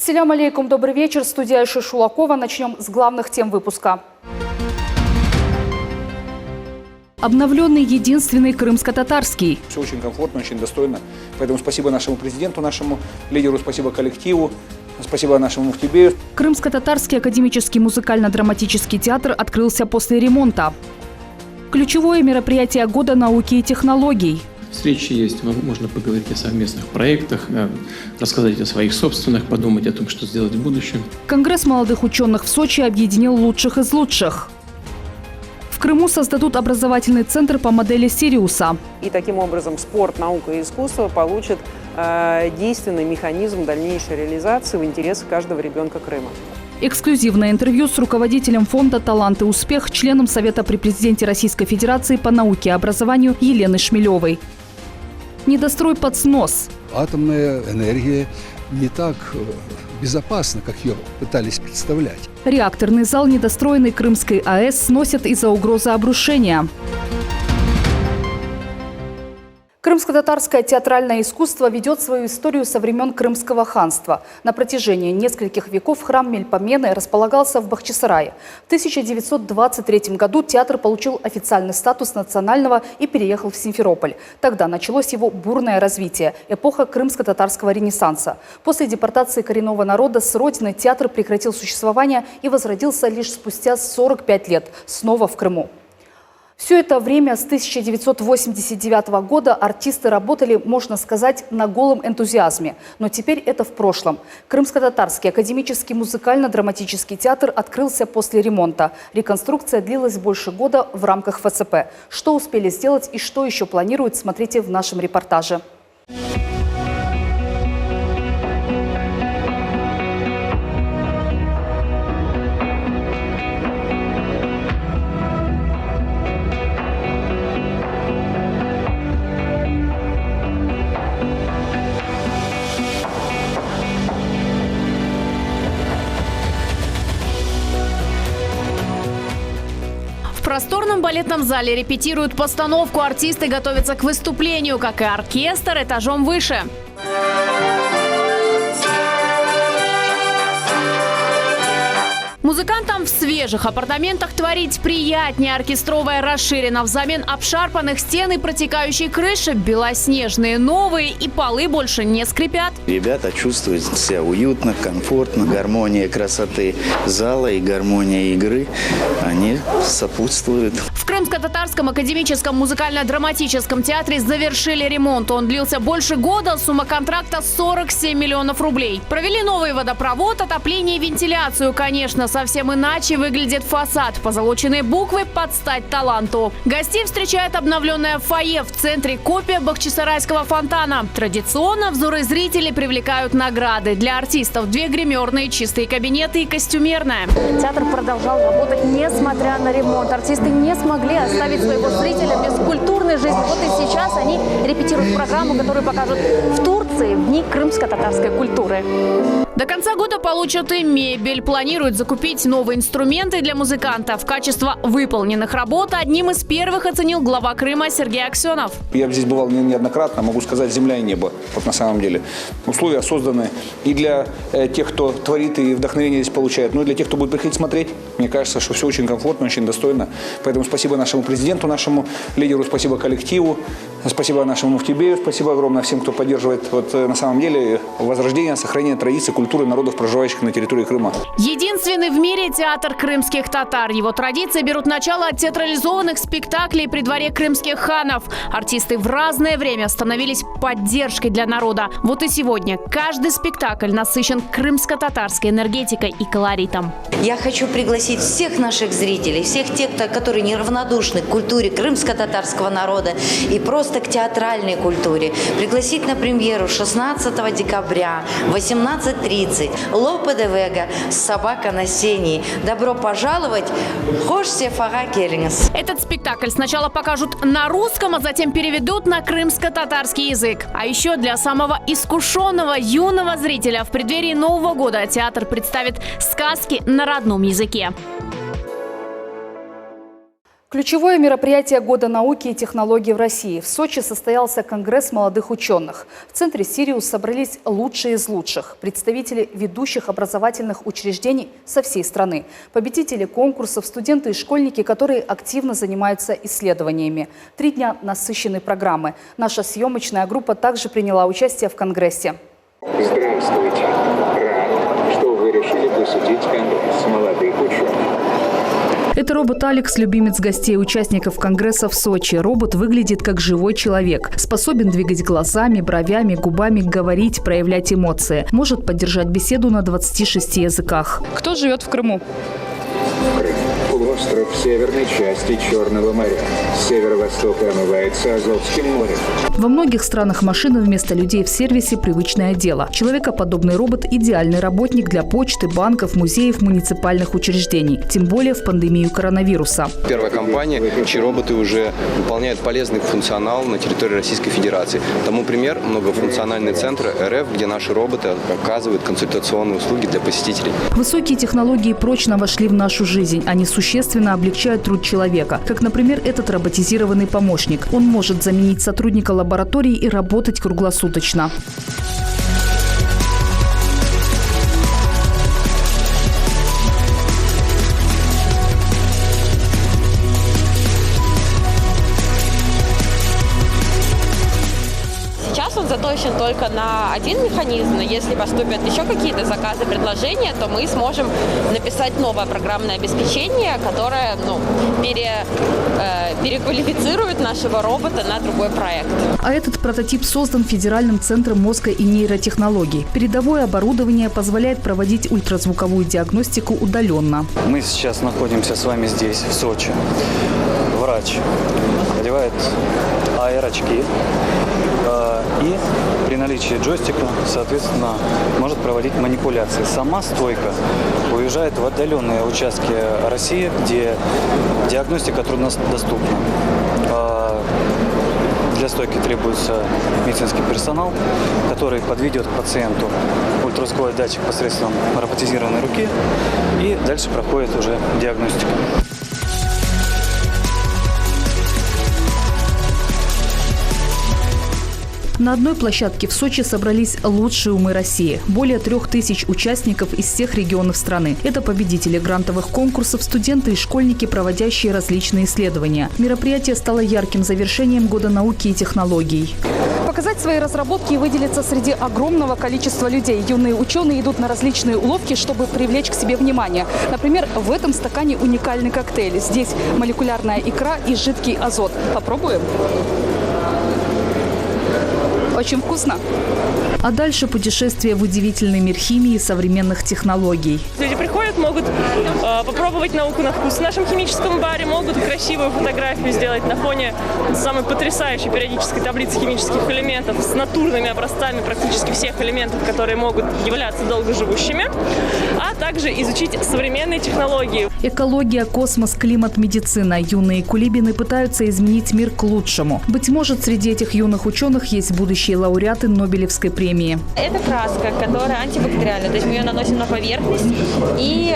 Селям алейкум, добрый вечер. Студия Айша Шулакова. Начнем с главных тем выпуска. Обновленный единственный крымско-татарский. Все очень комфортно, очень достойно. Поэтому спасибо нашему президенту, нашему лидеру, спасибо коллективу, спасибо нашему муфтибею. Крымско-татарский академический музыкально-драматический театр открылся после ремонта. Ключевое мероприятие года науки и технологий. Встречи есть, можно поговорить о совместных проектах, рассказать о своих собственных, подумать о том, что сделать в будущем. Конгресс молодых ученых в Сочи объединил лучших из лучших. В Крыму создадут образовательный центр по модели Сириуса. И таким образом спорт, наука и искусство получат действенный механизм дальнейшей реализации в интересах каждого ребенка Крыма. Эксклюзивное интервью с руководителем фонда «Талант и успех», членом Совета при президенте Российской Федерации по науке и образованию Еленой Шмелевой. Недострой под снос. Атомная энергия не так безопасна, как ее пытались представлять. Реакторный зал недостроенной Крымской АЭС сносят из-за угрозы обрушения. Крымско-татарское театральное искусство ведет свою историю со времен Крымского ханства. На протяжении нескольких веков храм Мельпомены располагался в Бахчисарае. В 1923 году театр получил официальный статус национального и переехал в Симферополь. Тогда началось его бурное развитие – эпоха крымско-татарского ренессанса. После депортации коренного народа с родины театр прекратил существование и возродился лишь спустя 45 лет, снова в Крыму. Все это время с 1989 года артисты работали, можно сказать, на голом энтузиазме. Но теперь это в прошлом. Крымско-татарский академический музыкально-драматический театр открылся после ремонта. Реконструкция длилась больше года в рамках ФЦП. Что успели сделать и что еще планируют, смотрите в нашем репортаже. В просторном балетном зале репетируют постановку, артисты готовятся к выступлению, как и оркестр, этажом выше. Музыкантам в свежих апартаментах творить приятнее. Оркестровая расширена взамен обшарпанных стен и протекающей крыши. Белоснежные новые, и полы больше не скрипят. Ребята чувствуют себя уютно, комфортно. Гармония красоты зала и гармония игры, они сопутствуют. В Крымско-татарском академическом музыкально-драматическом театре завершили ремонт. Он длился больше года, сумма контракта 47 миллионов рублей. Провели новый водопровод, отопление и вентиляцию. Конечно, совсем иначе выглядит фасад. Позолоченные буквы под стать таланту. Гостей встречает обновленное фойе. В центре копия бахчисарайского фонтана. Традиционно взоры зрителей привлекают награды. Для артистов 2 гримерные, чистые кабинеты и костюмерная. Театр продолжал работать, несмотря на ремонт. Артисты не смогли оставить своего зрителя без культурной жизни. Вот и сейчас они репетируют программу, которую покажут в Турции в дни крымско-татарской культуры. До конца года получат и мебель. Планируют закупить новые инструменты для музыкантов. Качество выполненных работ одним из первых оценил глава Крыма Сергей Аксенов. Я здесь бывал неоднократно, могу сказать, земля и небо. Вот на самом деле. Условия созданы и для тех, кто творит и вдохновение здесь получает, но и для тех, кто будет приходить смотреть. Мне кажется, что все очень комфортно, очень достойно. Поэтому спасибо нашему президенту, нашему лидеру, спасибо коллективу, спасибо нашему муфтибею, спасибо огромное всем, кто поддерживает на самом деле возрождение, сохранение традиций, культуры народов, проживающих на территории Крыма. Единственный в мире театр крымских татар. Его традиции берут начало от театрализованных спектаклей при дворе крымских ханов. Артисты в разное время становились поддержкой для народа. Вот и сегодня каждый спектакль насыщен крымско-татарской энергетикой и колоритом. Я хочу пригласить всех наших зрителей, всех тех, которые неравнодушны к культуре крымско-татарского народа и просто к театральной культуре, пригласить на премьеру 16 декабря в 18:30 Лопе де Вега «Собака на сении». Добро пожаловать! Хошсе фага келингс. Этот спектакль сначала покажут на русском, а затем переведут на крымско-татарский язык. А еще для самого искушенного юного зрителя в преддверии Нового года театр представит сказки на родном языке. Ключевое мероприятие Года науки и технологий в России. В Сочи состоялся Конгресс молодых ученых. В центре «Сириус» собрались лучшие из лучших. Представители ведущих образовательных учреждений со всей страны. Победители конкурсов, студенты и школьники, которые активно занимаются исследованиями. 3 дня насыщенной программы. Наша съемочная группа также приняла участие в Конгрессе. Здравствуйте. Рад, что вы решили посетить Конгресс молодых ученых. Это робот Алекс, любимец гостей и участников Конгресса в Сочи. Робот выглядит как живой человек. Способен двигать глазами, бровями, губами, говорить, проявлять эмоции. Может поддержать беседу на 26 языках. Кто живет в Крыму? Крым. Полуостров в северной части Черного моря. С северо-востока омывается Азовским морем. Во многих странах машины вместо людей в сервисе – привычное дело. Человекоподобный робот – идеальный работник для почты, банков, музеев, муниципальных учреждений. Тем более в пандемию коронавируса. Первая компания, чьи роботы уже выполняют полезный функционал на территории Российской Федерации. Тому пример – многофункциональный центр РФ, где наши роботы оказывают консультационные услуги для посетителей. Высокие технологии прочно вошли в нашу жизнь. Они существенно облегчают труд человека. Как, например, этот роботизированный помощник. Он может заменить сотрудника лаборатории и работать круглосуточно. Сейчас он заточен только на один механизм, но если поступят еще какие-то заказы, предложения, то мы сможем написать новое программное обеспечение, которое переквалифицирует нашего робота на другой проект. А этот прототип создан Федеральным центром мозга и нейротехнологий. Передовое оборудование позволяет проводить ультразвуковую диагностику удаленно. Мы сейчас находимся с вами здесь, в Сочи. Врач одевает AR-очки и при наличии джойстика, соответственно, может проводить манипуляции. Сама стойка уезжает в отдаленные участки России, где диагностика труднодоступна. Для стойки требуется медицинский персонал, который подведет к пациенту ультразвуковой датчик посредством роботизированной руки, и дальше проходит уже диагностика. На одной площадке в Сочи собрались лучшие умы России. Более 3000 участников из всех регионов страны. Это победители грантовых конкурсов, студенты и школьники, проводящие различные исследования. Мероприятие стало ярким завершением Года науки и технологий. Показать свои разработки и выделиться среди огромного количества людей. Юные ученые идут на различные уловки, чтобы привлечь к себе внимание. Например, в этом стакане уникальный коктейль. Здесь молекулярная икра и жидкий азот. Попробуем? Очень вкусно. А дальше путешествие в удивительный мир химии и современных технологий. Люди приходят, могут попробовать науку на вкус. В нашем химическом баре могут красивую фотографию сделать на фоне самой потрясающей периодической таблицы химических элементов с натурными образцами практически всех элементов, которые могут являться долгоживущими, а также изучить современные технологии. Экология, космос, климат, медицина. Юные кулибины пытаются изменить мир к лучшему. Быть может, среди этих юных ученых есть будущие лауреаты Нобелевской премии. Это краска, которая антибактериальная, то есть мы ее наносим на поверхность, и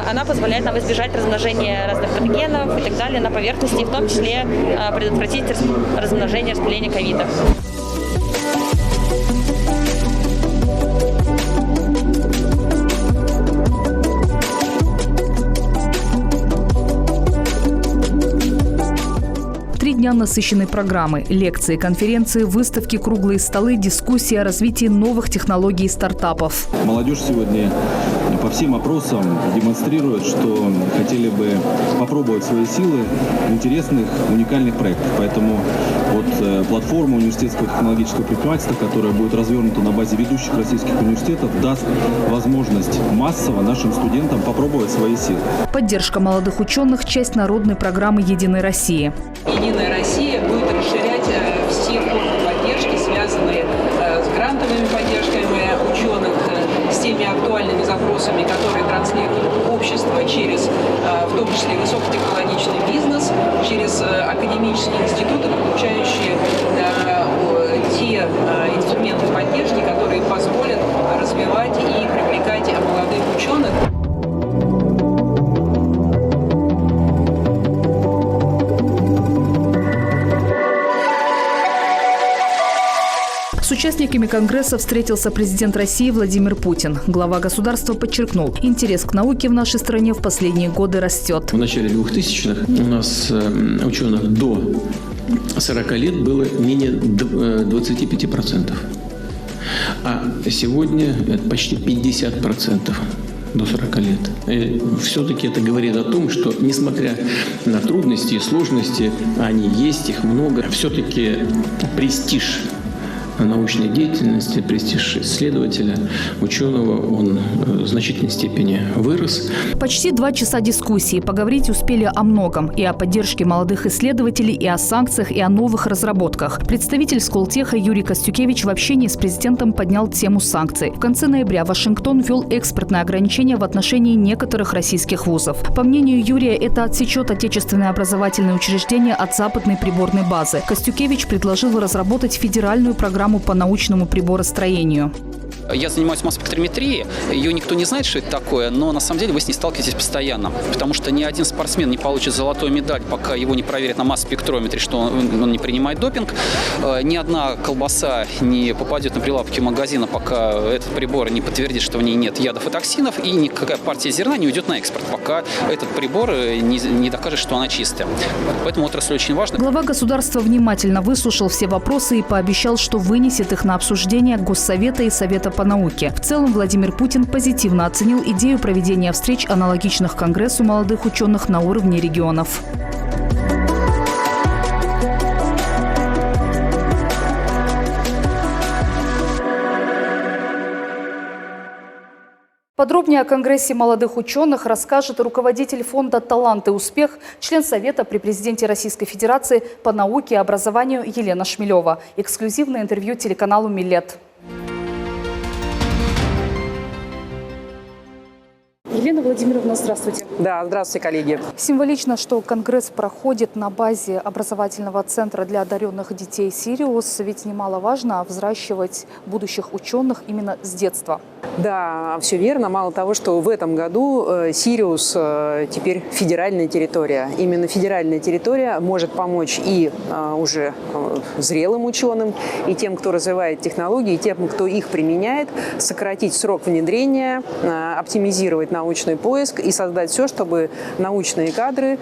она позволяет нам избежать размножения разных патогенов и так далее на поверхности, в том числе предотвратить размножение, распыление ковида. Дня насыщенной программы. Лекции, конференции, выставки, круглые столы, дискуссии о развитии новых технологий и стартапов. Молодежь сегодня по всем опросам демонстрирует, что хотели бы попробовать свои силы в интересных, уникальных проектах. Поэтому вот платформа университетского технологического предпринимательства, которая будет развернута на базе ведущих российских университетов, даст возможность массово нашим студентам попробовать свои силы. Поддержка молодых ученых – часть народной программы «Единой России». «Единая Россия» будет расширять все формы поддержки, связанные с грантовыми поддержками ученых, с теми актуальными запросами, которые транслируют общество через, в том числе, высокотехнологичный бизнес, через академические институты, получающие те инструменты поддержки, которые позволят развивать и привлекать молодых ученых. участниками конгресса встретился президент России Владимир Путин. Глава государства подчеркнул, интерес к науке в нашей стране в последние годы растет. В начале 2000-х у нас ученых до 40 лет было менее 25%. А сегодня это почти 50%. До 40 лет. Все-таки это говорит о том, что несмотря на трудности и сложности, они есть, их много, все-таки престиж научной деятельности, престиж исследователя, ученого, он в значительной степени вырос. Почти 2 часа дискуссии. Поговорить успели о многом. И о поддержке молодых исследователей, и о санкциях, и о новых разработках. Представитель Сколтеха Юрий Костюкевич в общении с президентом поднял тему санкций. В конце ноября Вашингтон ввел экспортное ограничение в отношении некоторых российских вузов. По мнению Юрия, это отсечет отечественные образовательные учреждения от западной приборной базы. Костюкевич предложил разработать федеральную программу по научному приборостроению. Я занимаюсь масс-спектрометрией, ее никто не знает, что это такое, но на самом деле вы с ней сталкиваетесь постоянно, потому что ни один спортсмен не получит золотую медаль, пока его не проверят на масс-спектрометре, что он не принимает допинг. Ни одна колбаса не попадет на прилавки магазина, пока этот прибор не подтвердит, что в ней нет ядов и токсинов, и никакая партия зерна не уйдет на экспорт, пока этот прибор не докажет, что она чистая. Поэтому отрасль очень важна. Глава государства внимательно выслушал все вопросы и пообещал, что вынесет их на обсуждение Госсовета и Совета по науке. В целом Владимир Путин позитивно оценил идею проведения встреч, аналогичных Конгрессу молодых ученых на уровне регионов. Подробнее о Конгрессе молодых ученых расскажет руководитель фонда «Талант и успех», член Совета при президенте Российской Федерации по науке и образованию Елена Шмелева. Эксклюзивное интервью телеканалу «Милет». Елена Владимировна, здравствуйте. Да, здравствуйте, коллеги. Символично, что Конгресс проходит на базе образовательного центра для одаренных детей «Сириус», ведь немаловажно взращивать будущих ученых именно с детства. Да, все верно. Мало того, что в этом году «Сириус» теперь федеральная территория. Именно федеральная территория может помочь и уже зрелым ученым, и тем, кто развивает технологии, и тем, кто их применяет, сократить срок внедрения, оптимизировать научный поиск и создать все, чтобы научные кадры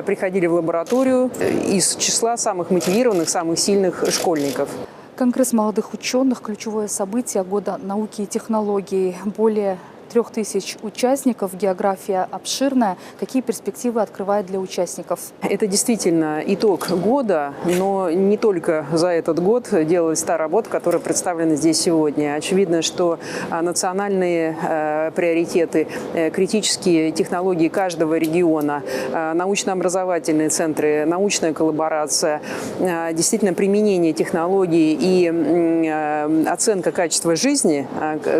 приходили в лабораторию из числа самых мотивированных, самых сильных школьников. Конгресс молодых ученых – ключевое событие года науки и технологий. Более 3000 участников, география обширная. Какие перспективы открывает для участников? Это действительно итог года, но не только за этот год делалась та работа, которая представлена здесь сегодня. Очевидно, что национальные приоритеты, критические технологии каждого региона, научно-образовательные центры, научная коллаборация, действительно применение технологий и оценка качества жизни,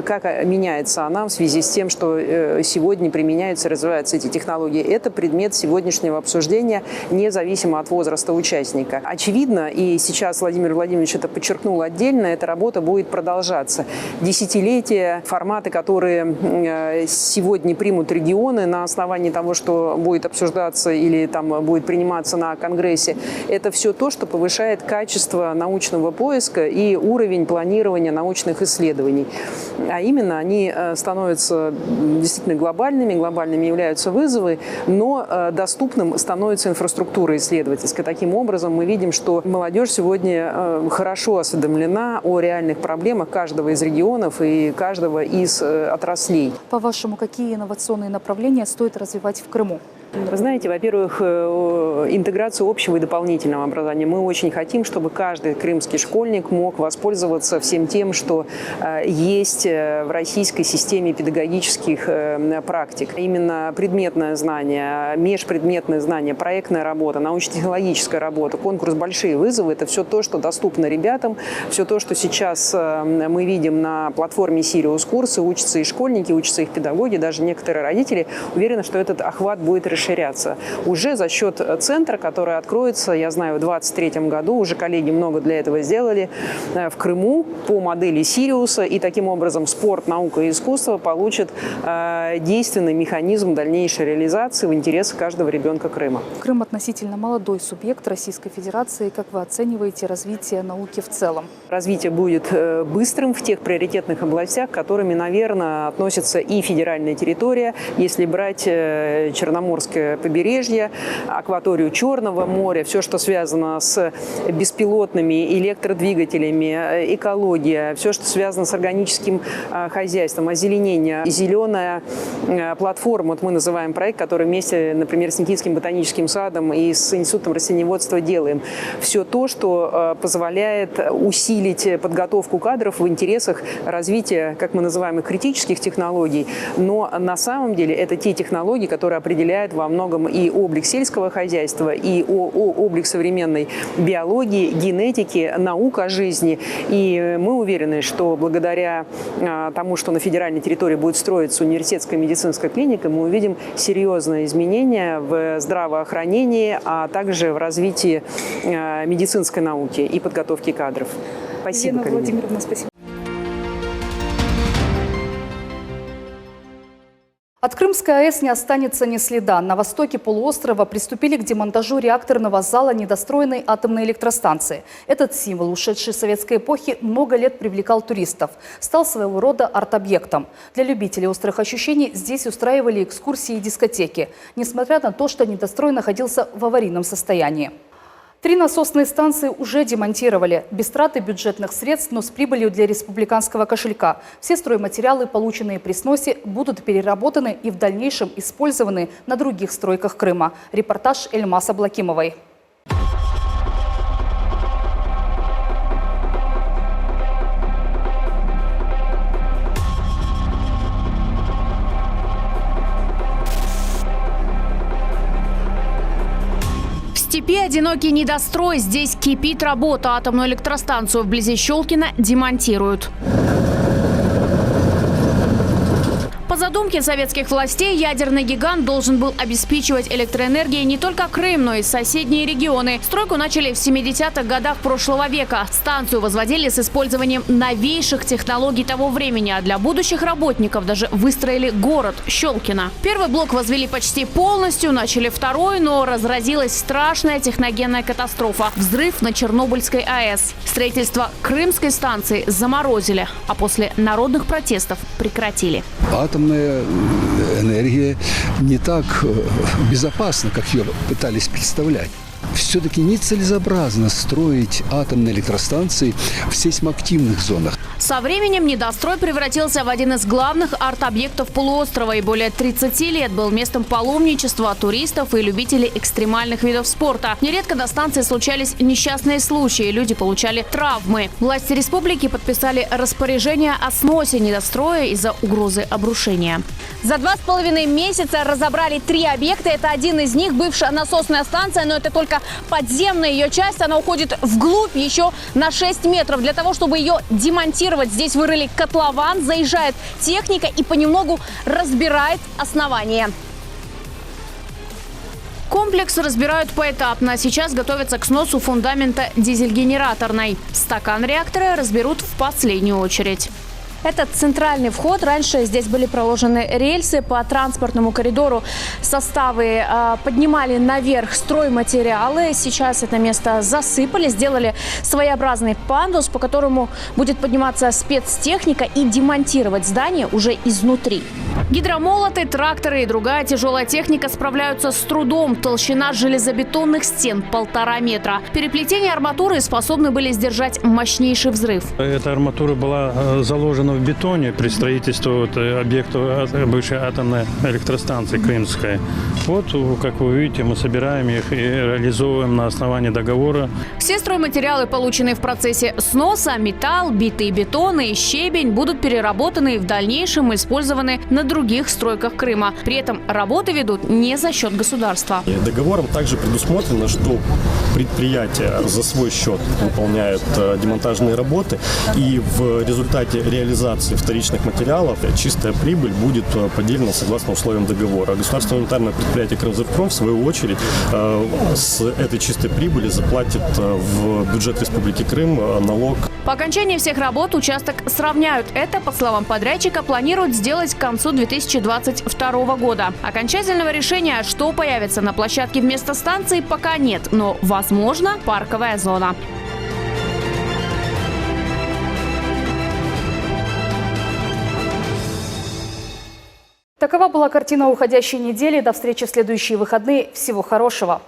как меняется она в связи с тем, что сегодня применяются и развиваются эти технологии. Это предмет сегодняшнего обсуждения, независимо от возраста участника. Очевидно, и сейчас Владимир Владимирович это подчеркнул отдельно, эта работа будет продолжаться. Десятилетия, форматы, которые сегодня примут регионы на основании того, что будет обсуждаться или там будет приниматься на Конгрессе, это все то, что повышает качество научного поиска и уровень планирования научных исследований. А именно, они становятся действительно глобальными являются вызовы, но доступным становится инфраструктура исследовательская. Таким образом, мы видим, что молодежь сегодня хорошо осведомлена о реальных проблемах каждого из регионов и каждого из отраслей. По-вашему, какие инновационные направления стоит развивать в Крыму? Вы знаете, во-первых, интеграцию общего и дополнительного образования. Мы очень хотим, чтобы каждый крымский школьник мог воспользоваться всем тем, что есть в российской системе педагогических практик. Именно предметное знание, межпредметное знание, проектная работа, научно-технологическая работа, конкурс «Большие вызовы» – это все то, что доступно ребятам, все то, что сейчас мы видим на платформе «Сириус» курсы, учатся и школьники, учатся их педагоги, даже некоторые родители уверены, что этот охват будет расширяться. расширяться. Уже за счет центра, который откроется, я знаю, в 2023 году, уже коллеги много для этого сделали, в Крыму по модели Сириуса. И таким образом спорт, наука и искусство получат действенный механизм дальнейшей реализации в интересах каждого ребенка Крыма. Крым относительно молодой субъект Российской Федерации. Как вы оцениваете развитие науки в целом? Развитие будет быстрым в тех приоритетных областях, которыми, наверное, относится и федеральная территория. Если брать Черноморское побережье, акваторию Черного моря, все, что связано с беспилотными электродвигателями, экология, все, что связано с органическим хозяйством, озеленение, зеленая платформа, вот мы называем проект, который вместе, например, с Никитским ботаническим садом и с Институтом растениеводства делаем. Все то, что позволяет усилить подготовку кадров в интересах развития, как мы называем их, критических технологий. Но на самом деле это те технологии, которые определяют во многом и облик сельского хозяйства, и облик современной биологии, генетики, наук о жизни. И мы уверены, что благодаря тому, что на федеральной территории будет строиться университетская медицинская клиника, мы увидим серьезные изменения в здравоохранении, а также в развитии медицинской науки и подготовки кадров. Спасибо, Елена Владимировна, спасибо. От Крымской АЭС не останется ни следа. На востоке полуострова приступили к демонтажу реакторного зала недостроенной атомной электростанции. Этот символ ушедшей советской эпохи много лет привлекал туристов. Стал своего рода арт-объектом. Для любителей острых ощущений здесь устраивали экскурсии и дискотеки, несмотря на то, что недострой находился в аварийном состоянии. 3 насосные станции уже демонтировали. Без траты бюджетных средств, но с прибылью для республиканского кошелька. Все стройматериалы, полученные при сносе, будут переработаны и в дальнейшем использованы на других стройках Крыма. Репортаж Эльмаса Блакимовой. В степи одинокий недострой. Здесь кипит работа. Атомную электростанцию вблизи Щелкина демонтируют. По задумке советских властей, ядерный гигант должен был обеспечивать электроэнергией не только Крым, но и соседние регионы. Стройку начали в 70-х годах прошлого века. Станцию возводили с использованием новейших технологий того времени, а для будущих работников даже выстроили город Щелкино. Первый блок возвели почти полностью, начали второй, но разразилась страшная техногенная катастрофа – взрыв на Чернобыльской АЭС. Строительство Крымской станции заморозили, а после народных протестов прекратили. Атомная энергия не так безопасна, как ее пытались представлять. Все-таки нецелесообразно строить атомные электростанции в сейсмоактивных зонах. Со временем недострой превратился в один из главных арт-объектов полуострова и более 30 лет был местом паломничества туристов и любителей экстремальных видов спорта. Нередко на станции случались несчастные случаи, люди получали травмы. Власти республики подписали распоряжение о сносе недостроя из-за угрозы обрушения. За 2,5 месяца разобрали 3 объекта. Это один из них, бывшая насосная станция, но это только подземная ее часть. Она уходит вглубь еще на 6 метров. Для того, чтобы ее демонтировать, здесь вырыли котлован, заезжает техника и понемногу разбирает основание. Комплекс разбирают поэтапно. Сейчас готовятся к сносу фундамента дизель-генераторной. Стакан реактора разберут в последнюю очередь. Это центральный вход. Раньше здесь были проложены рельсы по транспортному коридору. Составы поднимали наверх стройматериалы. Сейчас это место засыпали, сделали своеобразный пандус, по которому будет подниматься спецтехника и демонтировать здание уже изнутри. Гидромолоты, тракторы и другая тяжелая техника справляются с трудом. Толщина железобетонных стен 1,5 метра. Переплетение арматуры способны были сдержать мощнейший взрыв. Эта арматура была заложена в бетоне при строительстве объекта бывшей атомной электростанции Крымской. Вот, как вы видите, мы собираем их и реализовываем на основании договора. Все стройматериалы, полученные в процессе сноса, металл, битый бетон и щебень, будут переработаны и в дальнейшем использованы на других других стройках Крыма. При этом работы ведут не за счет государства. Договором также предусмотрено, что предприятие за свой счет выполняет демонтажные работы, и в результате реализации вторичных материалов чистая прибыль будет поделена согласно условиям договора. Государственное унитарное предприятие «Крымзоргпром» в свою очередь с этой чистой прибыли заплатит в бюджет Республики Крым налог. По окончании всех работ участок сравняют. Это, по словам подрядчика, планируют сделать к концу 2022 года. Окончательного решения, что появится на площадке вместо станции, пока нет, но, возможно, парковая зона. Такова была картина уходящей недели. До встречи в следующие выходные. Всего хорошего.